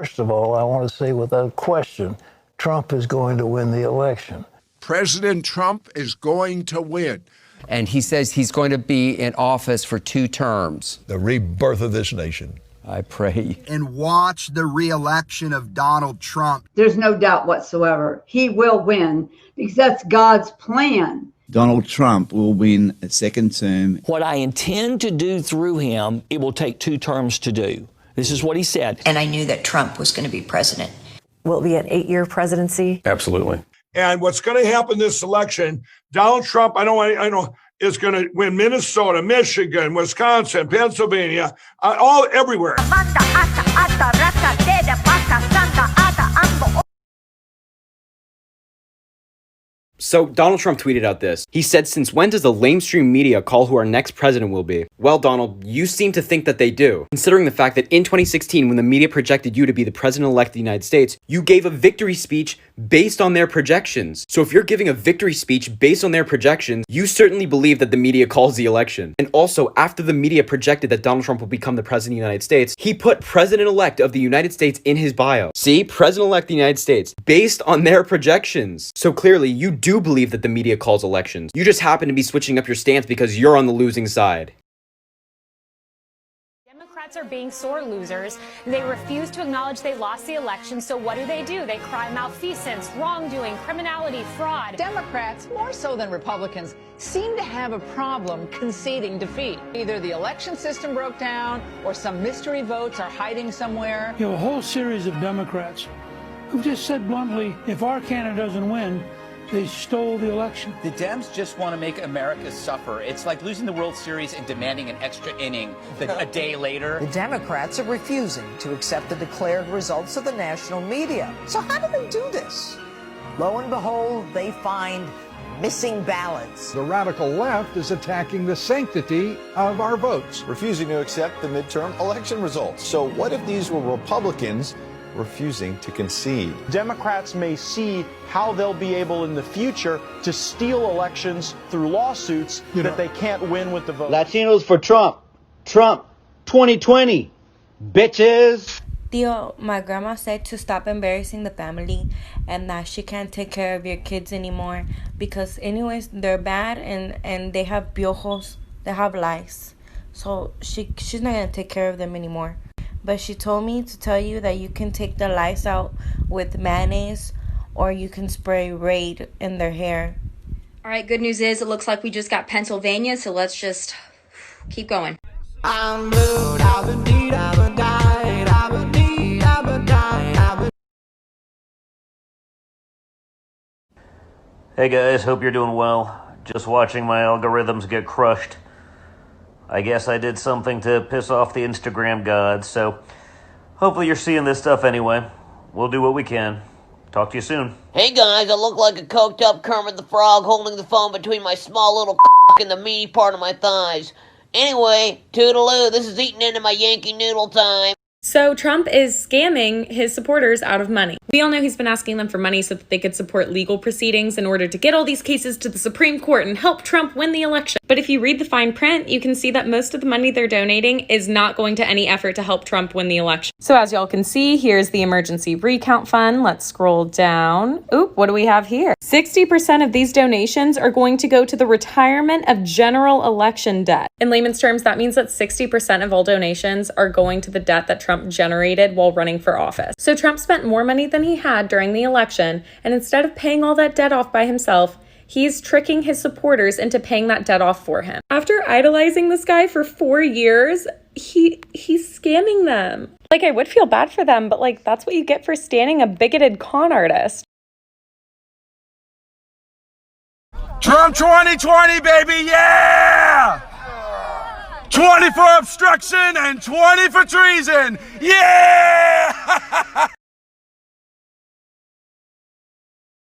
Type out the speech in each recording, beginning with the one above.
First of all, I want to say without question, Trump is going to win the election. President Trump is going to win. And he says he's going to be in office for 2 terms. The rebirth of this nation. I pray. And watch the re-election of Donald Trump. There's no doubt whatsoever. He will win because that's God's plan. Donald Trump will win a second term. What I intend to do through him, it will take 2 terms to do. This is what he said. And I knew that Trump was going to be president. Will it be an 8-year presidency? Absolutely. And what's going to happen this election, Donald Trump, I know, is going to win Minnesota, Michigan, Wisconsin, Pennsylvania, everywhere. So Donald Trump tweeted out this. He said, "Since when does the lamestream media call who our next president will be?" Well, Donald, you seem to think that they do. Considering the fact that in 2016, when the media projected you to be the president-elect of the United States, you gave a victory speech based on their projections. So if you're giving a victory speech based on their projections, you certainly believe that the media calls the election. And also, after the media projected that Donald Trump will become the president of the United States, he put president-elect of the United States in his bio. See? President-elect of the United States, based on their projections. So clearly, you do believe that the media calls elections. You just happen to be switching up your stance because you're on the losing side. Democrats are being sore losers. They refuse to acknowledge they lost the election, so what do? They cry malfeasance, wrongdoing, criminality, fraud. Democrats, more so than Republicans, seem to have a problem conceding defeat. Either the election system broke down or some mystery votes are hiding somewhere. You have a whole series of Democrats who just said bluntly, if our candidate doesn't win, they stole the election. The Dems just want to make America suffer. It's like losing the World Series and demanding an extra inning a day later. The Democrats are refusing to accept the declared results of the national media. So how do they do this? Lo and behold, they find missing ballots. The radical left is attacking the sanctity of our votes, refusing to accept the midterm election results. So what if these were Republicans refusing to concede? Democrats may see how they'll be able in the future to steal elections through lawsuits that they can't win with the vote. Latinos for Trump. Trump 2020. Bitches. Theo, my grandma said to stop embarrassing the family and that she can't take care of your kids anymore because anyways, they're bad and they have piojos, they have lice. So she's not going to take care of them anymore. But she told me to tell you that you can take the lice out with mayonnaise or you can spray Raid in their hair. All right, good news is it looks like we just got Pennsylvania, so let's just keep going. I'm blue, I've been deed, I've been died, I've been deed, I've been died, I've been... Hey guys, hope you're doing well. Just watching my algorithms get crushed. I guess I did something to piss off the Instagram gods, so hopefully you're seeing this stuff anyway. We'll do what we can. Talk to you soon. Hey guys, I look like a coked up Kermit the Frog holding the phone between my small little and the meaty part of my thighs. Anyway, toodaloo, this is eating into my Yankee Noodle time. So Trump is scamming his supporters out of money. We all know he's been asking them for money so that they could support legal proceedings in order to get all these cases to the Supreme Court and help Trump win the election. But if you read the fine print, you can see that most of the money they're donating is not going to any effort to help Trump win the election. So as y'all can see, here's the emergency recount fund. Let's scroll down. Oop, what do we have here? 60% of these donations are going to go to the retirement of general election debt. In layman's terms, that means that 60% of all donations are going to the debt that Trump generated while running for office. So Trump spent more money than he had during the election, and instead of paying all that debt off by himself, he's tricking his supporters into paying that debt off for him. After idolizing this guy for 4 years, he's scamming them. Like, I would feel bad for them, but like, that's what you get for standing a bigoted con artist. Trump 2020, baby, yeah! 20 for obstruction and 20 for treason, yeah!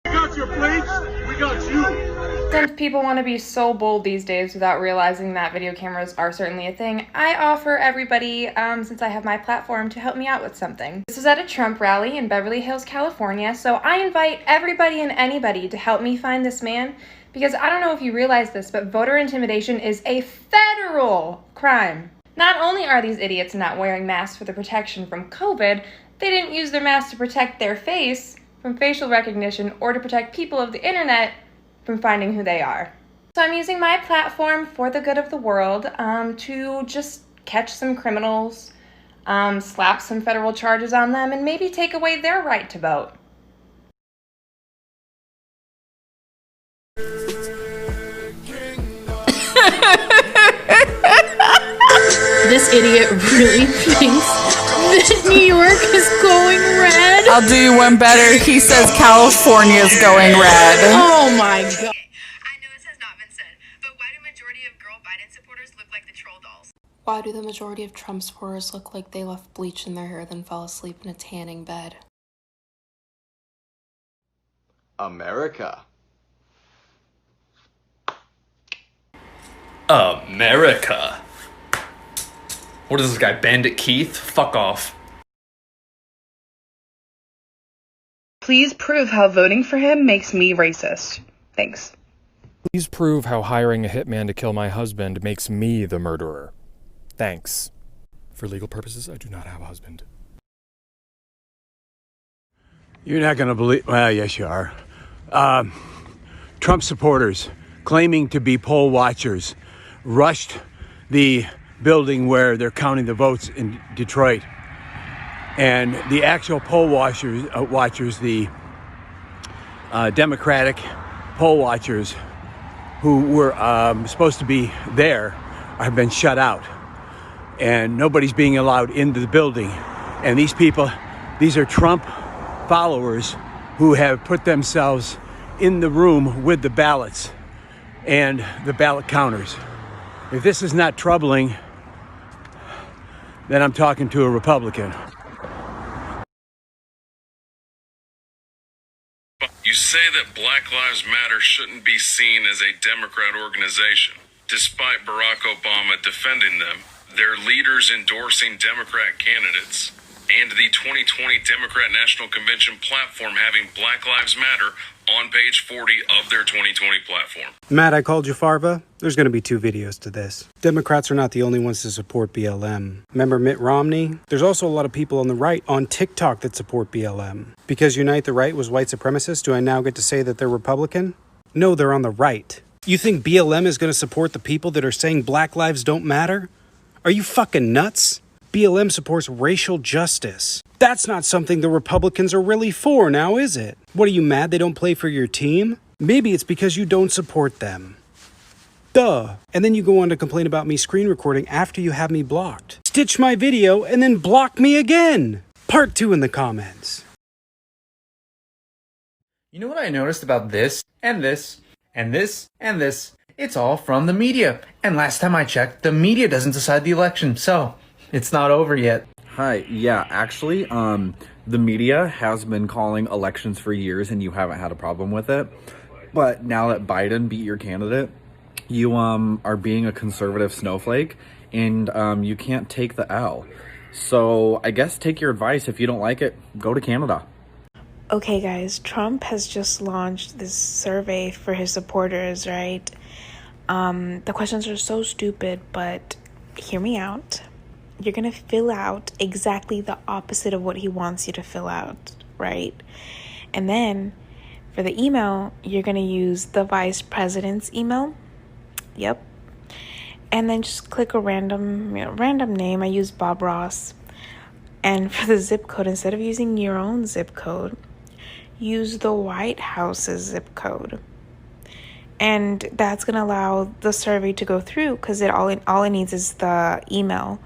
We got your plates, we got you. Since people want to be so bold these days without realizing that video cameras are certainly a thing, I offer everybody, since I have my platform, to help me out with something. This is at a Trump rally in Beverly Hills, California, so I invite everybody and anybody to help me find this man, because I don't know if you realize this, but voter intimidation is a federal crime. Not only are these idiots not wearing masks for the protection from COVID, They didn't use their mask to protect their face from facial recognition or to protect people of the internet from finding who they are. So I'm using my platform for the good of the world to just catch some criminals, slap some federal charges on them, and maybe take away their right to vote. This idiot really thinks that New York is going red. I'll do you one better. He says California's going red. Oh my god. Why do the majority of Trump supporters look like they left bleach in their hair then fell asleep in a tanning bed? America. America. What is this guy, Bandit Keith? Fuck off. Please prove how voting for him makes me racist. Thanks. Please prove how hiring a hitman to kill my husband makes me the murderer. Thanks. For legal purposes, I do not have a husband. You're not going to believe... Well, yes, you are. Trump supporters claiming to be poll watchers rushed the building where they're counting the votes in Detroit. And the actual poll watchers, the Democratic poll watchers who were supposed to be there have been shut out. And nobody's being allowed into the building. And these people, these are Trump followers who have put themselves in the room with the ballots and the ballot counters. If this is not troubling, then I'm talking to a Republican. You say that Black Lives Matter shouldn't be seen as a Democrat organization, despite Barack Obama defending them, their leaders endorsing Democrat candidates, and the 2020 Democrat National Convention platform having Black Lives Matter on page 40 of their 2020 platform. Matt, I called you Farva. There's going to be 2 videos to this. Democrats are not the only ones to support BLM. Remember Mitt Romney? There's also a lot of people on the right on TikTok that support BLM. Because Unite the Right was white supremacist, do I now get to say that they're Republican? No, they're on the right. You think BLM is going to support the people that are saying Black lives don't matter? Are you fucking nuts? BLM supports racial justice. That's not something the Republicans are really for now, is it? What, are you mad they don't play for your team? Maybe it's because you don't support them. Duh. And then you go on to complain about me screen recording after you have me blocked. Stitch my video and then block me again. Part 2 in the comments. You know what I noticed about this, and this, and this, and this? It's all from the media. And last time I checked, the media doesn't decide the election, so it's not over yet. Hi, yeah, actually, the media has been calling elections for years and you haven't had a problem with it. But now that Biden beat your candidate, you are being a conservative snowflake and you can't take the L. So I guess take your advice. If you don't like it, go to Canada. Okay, guys, Trump has just launched this survey for his supporters, right? The questions are so stupid, but hear me out. You're going to fill out exactly the opposite of what he wants you to fill out, right? And then for the email, you're going to use the vice president's email. Yep. And then just click a random name. I use Bob Ross. And for the zip code, instead of using your own zip code, use the White House's zip code. And that's going to allow the survey to go through because all it needs is the email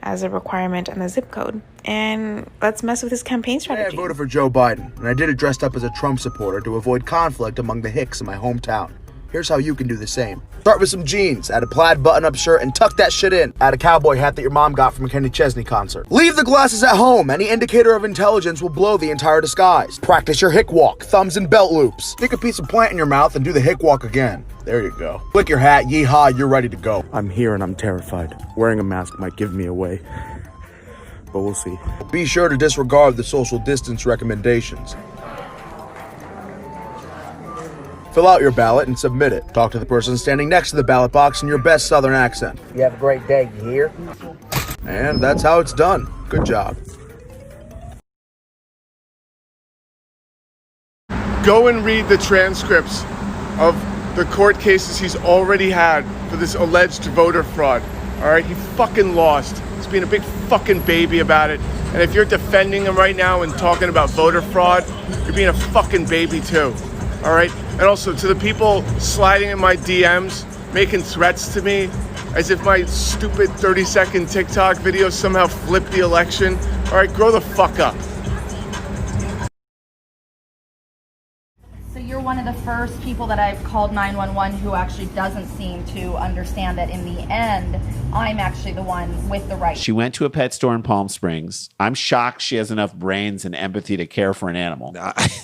as a requirement and the zip code. And let's mess with his campaign strategy. I voted for Joe Biden, and I did it dressed up as a Trump supporter to avoid conflict among the Hicks in my hometown. Here's how you can do the same. Start with some jeans, add a plaid button-up shirt, and tuck that shit in. Add a cowboy hat that your mom got from a Kenny Chesney concert. Leave the glasses at home. Any indicator of intelligence will blow the entire disguise. Practice your hick walk, thumbs in belt loops. Stick a piece of plant in your mouth and do the hick walk again. There you go. Flick your hat, yeehaw, you're ready to go. I'm here and I'm terrified. Wearing a mask might give me away. But we'll see. Be sure to disregard the social distance recommendations. Fill out your ballot and submit it. Talk to the person standing next to the ballot box in your best Southern accent. You have a great day, you hear? And that's how it's done. Good job. Go and read the transcripts of the court cases he's already had for this alleged voter fraud. All right, he fucking lost. He's being a big fucking baby about it. And if you're defending him right now and talking about voter fraud, you're being a fucking baby too. All right? And also to the people sliding in my DMs, making threats to me, as if my stupid 30-second TikTok video somehow flipped the election. All right, grow the fuck up. So you're one of the first people that I've called 911 who actually doesn't seem to understand that in the end, I'm actually the one with the right. She went to a pet store in Palm Springs. I'm shocked she has enough brains and empathy to care for an animal.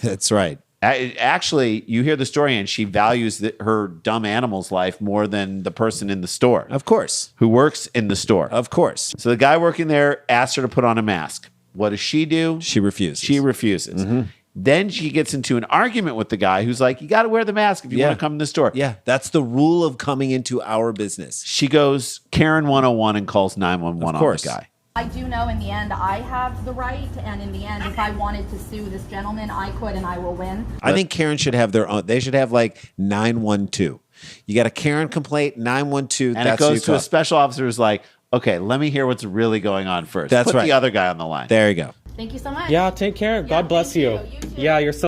That's right. Actually, you hear the story and she values her dumb animal's life more than the person in the store. Of course. Who works in the store. Of course. So the guy working there asked her to put on a mask. What does she do? She refuses. She refuses. Then she gets into an argument with the guy who's like, you got to wear the mask if you want to come in the store. Yeah, that's the rule of coming into our business. She goes Karen 101 and calls 911 on the guy. I do know in the end I have the right, and in the end, if I wanted to sue this gentleman, I could and I will win. I think Karen should have their own. They should have like 912. You got a Karen complaint, 912. And it goes to a special officer who's like, okay, let me hear what's really going on first. That's Put right. the other guy on the line. There you go. Thank you so much. Yeah, take care. God bless you. Yeah, you're so.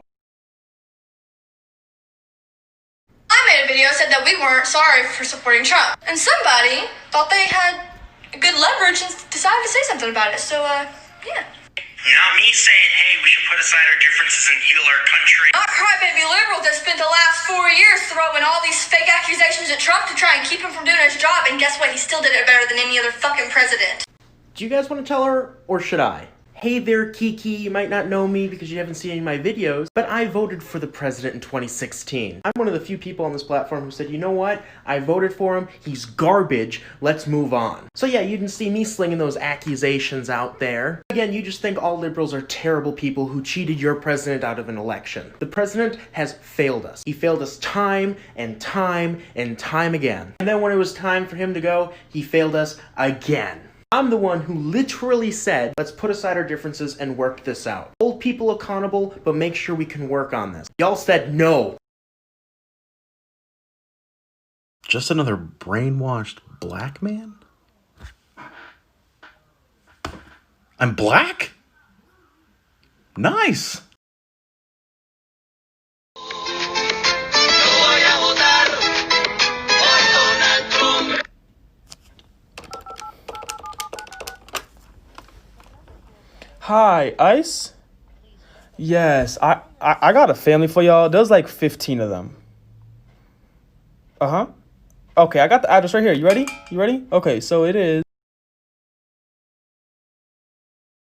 I made a video said that we weren't sorry for supporting Trump, and somebody thought they had good leverage and decided to say something about it. So, yeah. Not me saying, hey, we should put aside our differences and heal our country. Not crybaby liberals that spent the last 4 years throwing all these fake accusations at Trump to try and keep him from doing his job, and guess what? He still did it better than any other fucking president. Do you guys want to tell her, or should I? Hey there, Kiki, you might not know me because you haven't seen any of my videos, but I voted for the president in 2016. I'm one of the few people on this platform who said, you know what? I voted for him, he's garbage, let's move on. So yeah, you didn't see me slinging those accusations out there. Again, you just think all liberals are terrible people who cheated your president out of an election. The president has failed us. He failed us time and time and time again. And then when it was time for him to go, he failed us again. I'm the one who literally said, let's put aside our differences and work this out. Hold people accountable, but make sure we can work on this. Y'all said no. Just another brainwashed black man? I'm black? Nice. Hi, Ice? Yes, I got a family for y'all. There's like 15 of them. Uh-huh. Okay, I got the address right here. You ready? You ready? Okay, so it is...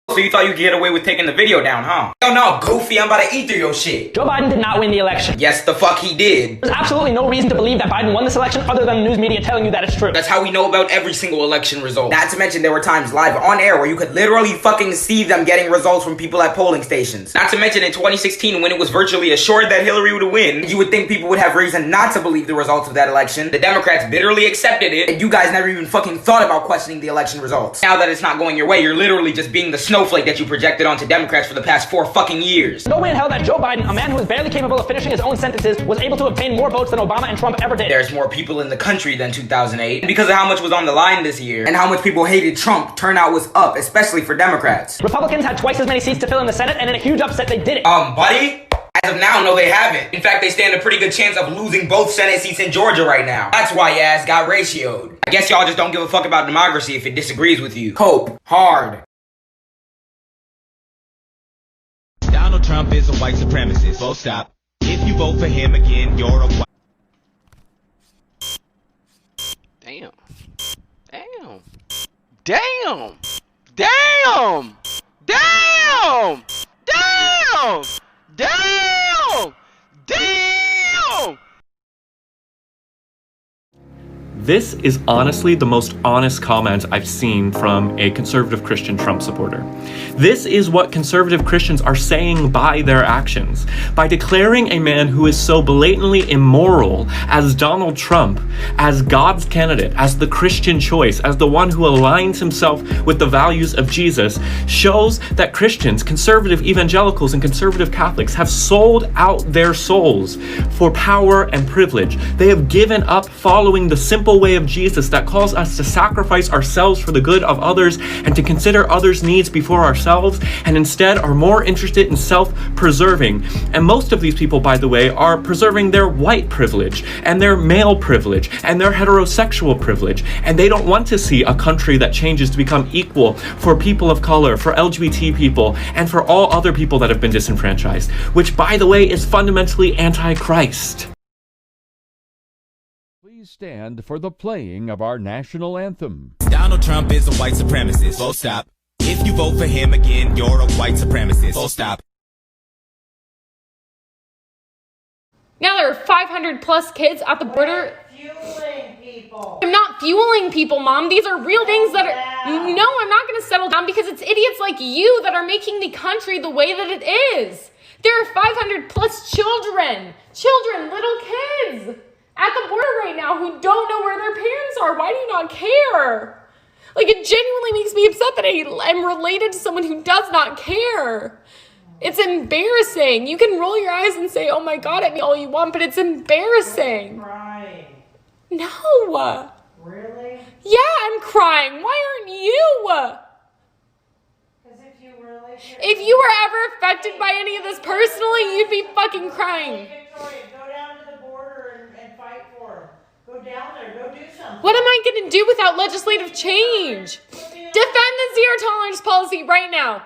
So you thought you could get away with taking the video down, huh? Hell no, goofy, I'm about to eat through your shit. Joe Biden did not win the election. Yes, the fuck he did. There's absolutely no reason to believe that Biden won this election other than the news media telling you that it's true. That's how we know about every single election result. Not to mention there were times live on air where you could literally fucking see them getting results from people at polling stations. Not to mention in 2016 when it was virtually assured that Hillary would win, you would think people would have reason not to believe the results of that election. The Democrats bitterly accepted it, and you guys never even fucking thought about questioning the election results. Now that it's not going your way, you're literally just being the snowflake that you projected onto Democrats for the past 4 fucking years. No way in hell that Joe Biden, a man who is barely capable of finishing his own sentences, was able to obtain more votes than Obama and Trump ever did. There's more people in the country than 2008. And because of how much was on the line this year, and how much people hated Trump, turnout was up, especially for Democrats. Republicans had twice as many seats to fill in the Senate, and in a huge upset they did it. Buddy? As of now, no they haven't. In fact, they stand a pretty good chance of losing both Senate seats in Georgia right now. That's why your ass got ratioed. I guess y'all just don't give a fuck about democracy if it disagrees with you. Cope. Hard. Donald Trump is a white supremacist. Full stop. If you vote for him again, you're a white... Damn. Damn. Damn. Damn. Damn. Damn. Damn. Damn. This is honestly the most honest comment I've seen from a conservative Christian Trump supporter. This is what conservative Christians are saying by their actions. By declaring a man who is so blatantly immoral as Donald Trump, as God's candidate, as the Christian choice, as the one who aligns himself with the values of Jesus, shows that Christians, conservative evangelicals, and conservative Catholics have sold out their souls for power and privilege. They have given up following the simple way of Jesus that calls us to sacrifice ourselves for the good of others and to consider others' needs before ourselves, and instead are more interested in self-preserving. And most of these people, by the way, are preserving their white privilege and their male privilege and their heterosexual privilege, and they don't want to see a country that changes to become equal for people of color, for LGBT people, and for all other people that have been disenfranchised, which, by the way, is fundamentally anti-Christ. Please stand for the playing of our national anthem. Donald Trump is a white supremacist. Full stop. If you vote for him again, you're a white supremacist. Full stop. Now there are 500 plus kids at the border. Fueling people. I'm not fueling people, Mom. These are real things that are... No, I'm not going to settle down because it's idiots like you that are making the country the way that it is. There are 500 plus children, little kids at the border right now who don't know where their parents are. Why do you not care? Like, it genuinely makes me upset that I am related to someone who does not care. It's embarrassing. You can roll your eyes and say, oh my God, at me all you want, but it's embarrassing. Crying. No. Really? Yeah, I'm crying. Why aren't you? Because if you really... If you were ever affected by any of this personally, you'd be fucking crying. Victoria, go down to the border and fight for them. Go down there. Go do something. What am I going to do without legislative change? Defend the zero tolerance policy right now.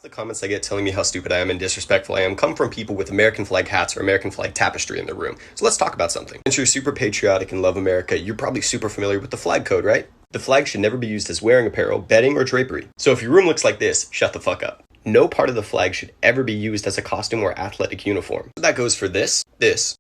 The comments I get telling me how stupid I am and disrespectful I am come from people with American flag hats or American flag tapestry in their room. So let's talk about something. Since you're super patriotic and love America, you're probably super familiar with the flag code, right? The flag should never be used as wearing apparel, bedding, or drapery. So if your room looks like this, shut the fuck up. No part of the flag should ever be used as a costume or athletic uniform. That goes for this, these,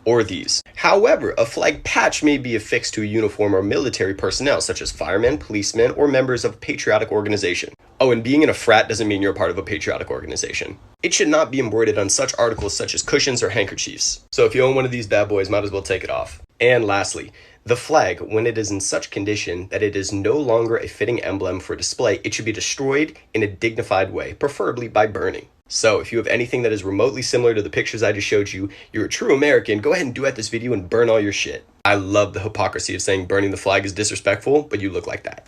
or these. However, a flag patch may be affixed to a uniform or military personnel, such as firemen, policemen, or members of a patriotic organization. Oh, and being in a frat doesn't mean you're part of a patriotic organization. It should not be embroidered on such articles such as cushions or handkerchiefs. So if you own one of these bad boys, might as well take it off. And lastly, the flag, when it is in such condition that it is no longer a fitting emblem for display, it should be destroyed in a dignified way, preferably by burning. So if you have anything that is remotely similar to the pictures I just showed you, you're a true American, go ahead and duet this video and burn all your shit. I love the hypocrisy of saying burning the flag is disrespectful, but you look like that.